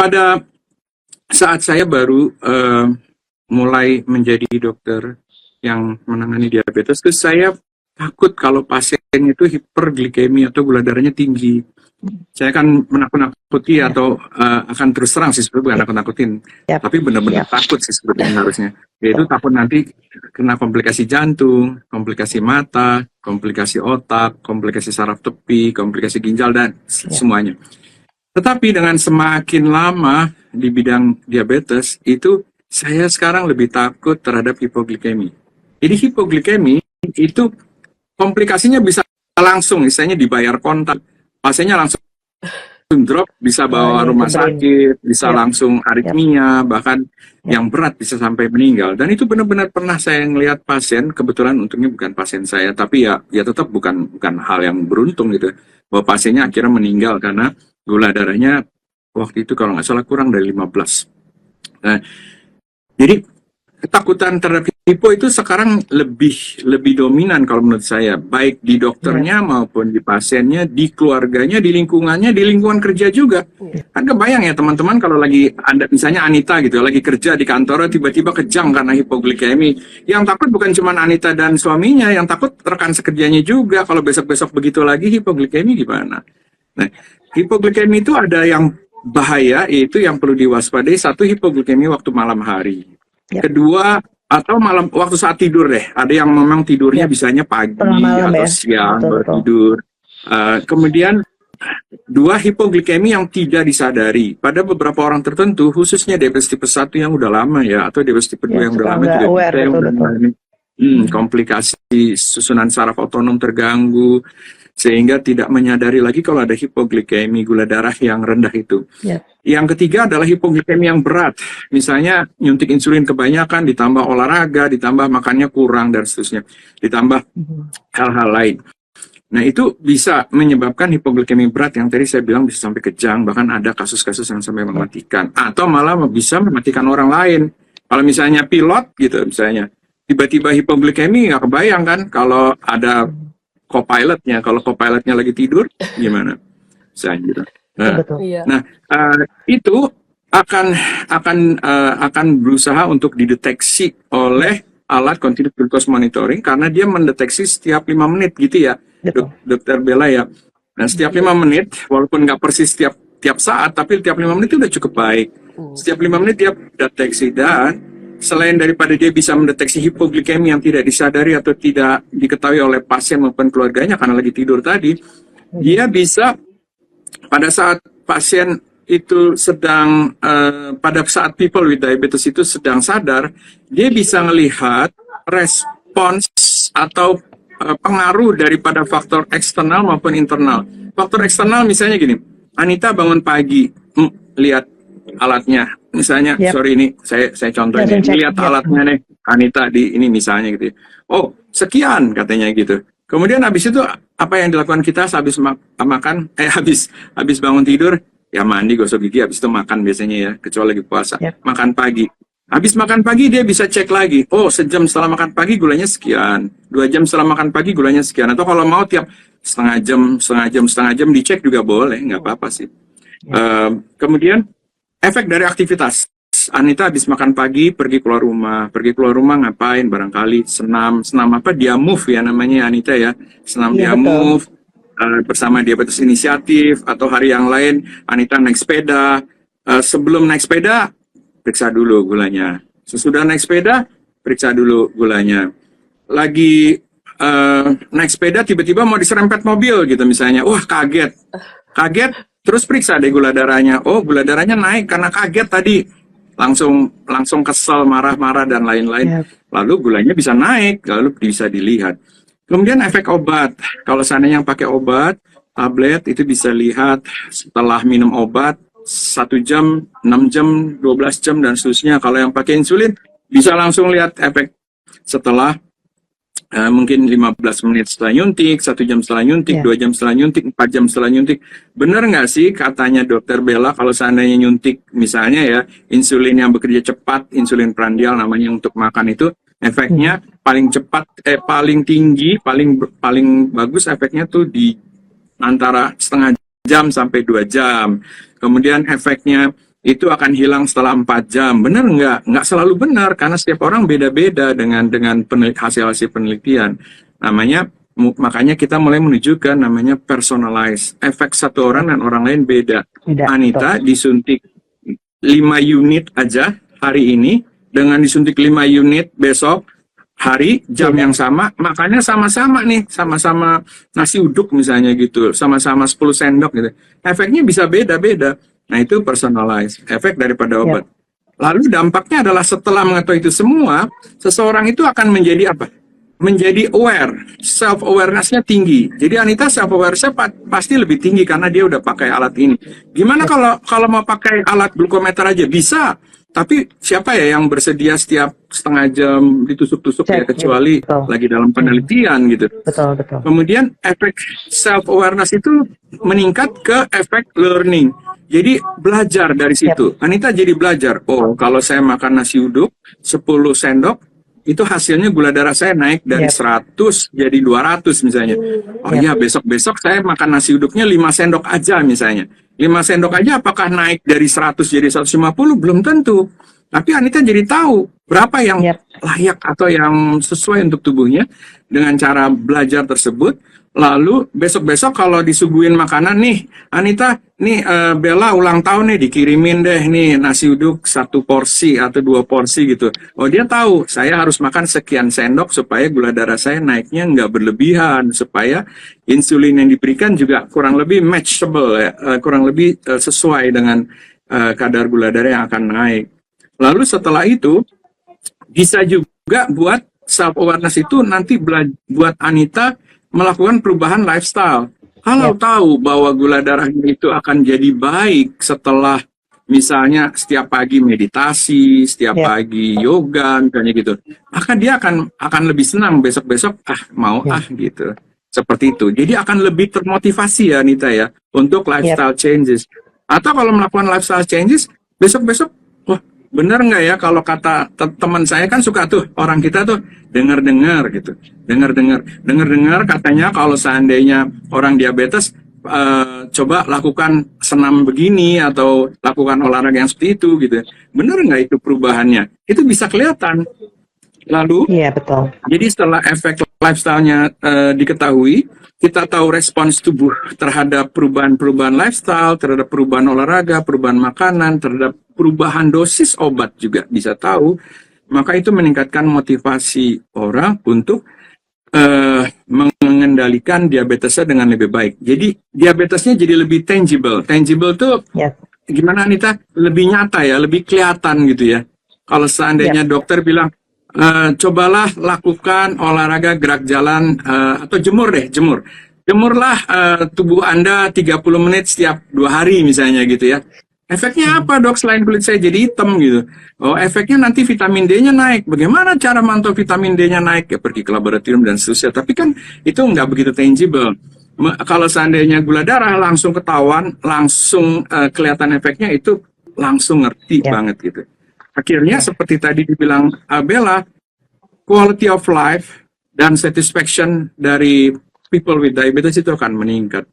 pada saat saya baru mulai menjadi dokter yang menangani diabetes, terus saya takut kalau pasien itu hiperglikemi atau gula darahnya tinggi. Saya kan menakut-nakuti atau akan terus terang sih, sebenarnya bukan nakut-nakutin, tapi benar-benar takut sih sebetulnya harusnya. Yaitu takut nanti kena komplikasi jantung, komplikasi mata, komplikasi otak, komplikasi saraf tepi, komplikasi ginjal, dan semuanya. Tetapi dengan semakin lama di bidang diabetes, itu saya sekarang lebih takut terhadap hipoglikemi. Jadi hipoglikemi itu komplikasinya bisa langsung, misalnya dibayar kontak, pasiennya langsung drop, bisa bawa rumah sakit, bisa langsung aritmia, bahkan yang berat bisa sampai meninggal. Dan itu benar-benar pernah saya ngelihat pasien, kebetulan untungnya bukan pasien saya, tapi ya tetap bukan hal yang beruntung gitu, bahwa pasiennya akhirnya meninggal karena gula darahnya waktu itu kalau nggak salah kurang dari 15. Nah, jadi ketakutan terhadap hipo itu sekarang lebih dominan kalau menurut saya, baik di dokternya maupun di pasiennya, di keluarganya, di lingkungannya, di lingkungan kerja juga. Kan kebayang ya teman-teman kalau lagi ada misalnya Anita gitu, lagi kerja di kantor tiba-tiba kejang karena hipoglikemi. Yang takut bukan cuma Anita dan suaminya, yang takut rekan sekerjanya juga. Kalau besok-besok begitu lagi hipoglikemi gimana? Nah, hipoglikemi itu ada yang bahaya, yaitu yang perlu diwaspadai. Satu, hipoglikemi waktu malam hari. Kedua, atau malam waktu saat tidur deh. Ada yang memang tidurnya bisanya pagi atau siang baru tidur. Kemudian dua, hipoglikemi yang tidak disadari. Pada beberapa orang tertentu, khususnya diabetes tipe 1 yang udah lama ya, atau diabetes tipe 2 yang udah lama juga yang komplikasi susunan saraf otonom terganggu, sehingga tidak menyadari lagi kalau ada hipoglikemi, gula darah yang rendah itu. Yang ketiga adalah hipoglikemi yang berat. Misalnya nyuntik insulin kebanyakan, ditambah olahraga, ditambah makannya kurang, dan seterusnya. Ditambah hal-hal lain. Nah, itu bisa menyebabkan hipoglikemi berat yang tadi saya bilang bisa sampai kejang, bahkan ada kasus-kasus yang sampai mematikan. Atau malah bisa mematikan orang lain. Kalau misalnya pilot gitu, misalnya, tiba-tiba hipoglikemi, nggak kebayang kan kalau ada co-pilotnya, kalau co-pilotnya lagi tidur, gimana? Misalnya gitu. Nah, itu akan berusaha untuk dideteksi oleh alat continuous glucose monitoring, karena dia mendeteksi setiap 5 menit gitu ya, Dokter Bella ya. Nah, setiap 5 menit, walaupun nggak persis tiap saat, tapi tiap 5 menit itu udah cukup baik. Setiap 5 menit dia deteksi, dan selain daripada dia bisa mendeteksi hipoglikemi yang tidak disadari atau tidak diketahui oleh pasien maupun keluarganya karena lagi tidur tadi, dia bisa pada saat pasien itu sedang, pada saat people with diabetes itu sedang sadar, dia bisa melihat respons atau pengaruh daripada faktor eksternal maupun internal. Faktor eksternal misalnya gini, Anita bangun pagi, lihat alatnya, misalnya, sorry ini saya contohin, lihat alatnya nih, Anita di ini misalnya gitu. Oh, sekian katanya gitu. Kemudian habis itu apa yang dilakukan kita habis makan, habis bangun tidur, ya mandi, gosok gigi, habis itu makan biasanya ya, kecuali lagi puasa. Makan pagi. Habis makan pagi dia bisa cek lagi. Oh, sejam setelah makan pagi gulanya sekian. 2 jam setelah makan pagi gulanya sekian. Atau kalau mau tiap setengah jam dicek juga boleh, nggak apa-apa sih. Kemudian efek dari aktivitas. Anita habis makan pagi pergi keluar rumah ngapain, barangkali senam apa, dia move ya namanya Anita ya, senam dia move bersama diabetes inisiatif. Atau hari yang lain Anita naik sepeda, sebelum naik sepeda periksa dulu gulanya, sesudah naik sepeda periksa dulu gulanya, lagi naik sepeda tiba-tiba mau diserempet mobil gitu misalnya, wah kaget terus periksa deh gula darahnya. Oh, gula darahnya naik karena kaget tadi, langsung kesel, marah-marah dan lain-lain. Lalu gulanya bisa naik, lalu bisa dilihat. Kemudian efek obat, kalau seandainya yang pakai obat tablet itu bisa lihat setelah minum obat 1 jam, 6 jam, 12 jam dan seterusnya. Kalau yang pakai insulin bisa langsung lihat efek setelah mungkin 15 menit setelah nyuntik, 1 jam setelah nyuntik, 2 jam setelah nyuntik, 4 jam setelah nyuntik. Benar nggak sih katanya Dokter Bella, kalau seandainya nyuntik misalnya ya, insulin yang bekerja cepat, insulin prandial namanya untuk makan itu, efeknya paling cepat, paling tinggi, paling bagus efeknya tuh di antara setengah jam sampai 2 jam. Kemudian efeknya itu akan hilang setelah 4 jam. Benar nggak? Nggak selalu benar, karena setiap orang beda-beda dengan hasil-hasil penelitian. Makanya kita mulai menuju ke namanya personalized. Efek satu orang dan orang lain beda. Tidak, Anita disuntik 5 unit aja hari ini, dengan disuntik 5 unit besok, hari, jam yang sama, makanya sama-sama nih, sama-sama nasi uduk misalnya gitu, sama-sama 10 sendok gitu. Efeknya bisa beda-beda. Nah, itu personalized, efek daripada obat. Lalu dampaknya adalah setelah mengetahui itu semua, seseorang itu akan menjadi apa? Menjadi aware, self-awareness-nya tinggi. Jadi Anita self-awareness-nya pasti lebih tinggi karena dia udah pakai alat ini. Gimana kalau mau pakai alat glukometer aja? Bisa. Tapi siapa ya yang bersedia setiap setengah jam ditusuk-tusuk ya, kecuali lagi dalam penelitian gitu. Betul. Kemudian efek self-awareness itu meningkat ke efek learning. Jadi belajar dari situ. Anita jadi belajar. Oh, kalau saya makan nasi uduk 10 sendok, itu hasilnya gula darah saya naik dari 100 jadi 200 misalnya. Oh iya, besok-besok saya makan nasi uduknya 5 sendok aja misalnya. 5 sendok aja apakah naik dari 100 jadi 150? Belum tentu. Tapi Anita jadi tahu berapa yang layak atau yang sesuai untuk tubuhnya dengan cara belajar tersebut. Lalu besok-besok kalau disuguhin makanan nih, Anita, nih Bella ulang tahun nih, dikirimin deh nih nasi uduk 1 porsi atau 2 porsi gitu. Oh, dia tahu saya harus makan sekian sendok supaya gula darah saya naiknya nggak berlebihan, supaya insulin yang diberikan juga kurang lebih matchable ya, kurang lebih sesuai dengan kadar gula darah yang akan naik. Lalu setelah itu bisa juga buat self awareness itu nanti buat Anita melakukan perubahan lifestyle. Kalau tahu bahwa gula darahnya itu akan jadi baik setelah misalnya setiap pagi meditasi, setiap pagi yoga, misalnya gitu, maka dia akan lebih senang besok-besok gitu. Seperti itu. Jadi akan lebih termotivasi ya Anita ya untuk lifestyle changes. Atau kalau melakukan lifestyle changes, besok-besok, wah bener nggak ya kalau kata teman saya kan suka tuh, orang kita tuh dengar-dengar gitu. Dengar-dengar katanya kalau seandainya orang diabetes coba lakukan senam begini atau lakukan olahraga yang seperti itu gitu. Bener nggak itu perubahannya? Itu bisa kelihatan. Lalu, betul. Jadi setelah efek lifestyle-nya diketahui, kita tahu respons tubuh terhadap perubahan-perubahan lifestyle, terhadap perubahan olahraga, perubahan makanan, terhadap perubahan dosis obat juga bisa tahu. Maka itu meningkatkan motivasi orang untuk mengendalikan diabetesnya dengan lebih baik. Jadi diabetesnya jadi lebih tangible. Tangible tuh gimana Anita? Lebih nyata ya, lebih kelihatan gitu ya. Kalau seandainya dokter bilang, cobalah lakukan olahraga gerak jalan atau jemur. Jemurlah tubuh Anda 30 menit setiap 2 hari misalnya gitu ya. Efeknya apa dok selain kulit saya jadi hitam gitu? Oh, efeknya nanti vitamin D-nya naik. Bagaimana cara mantau vitamin D-nya naik? Ya pergi ke laboratorium dan seterusnya. Tapi kan itu nggak begitu tangible. Kalau seandainya gula darah langsung ketahuan, langsung kelihatan efeknya, itu langsung ngerti banget gitu. Akhirnya seperti tadi dibilang Bella, quality of life dan satisfaction dari people with diabetes itu akan meningkat.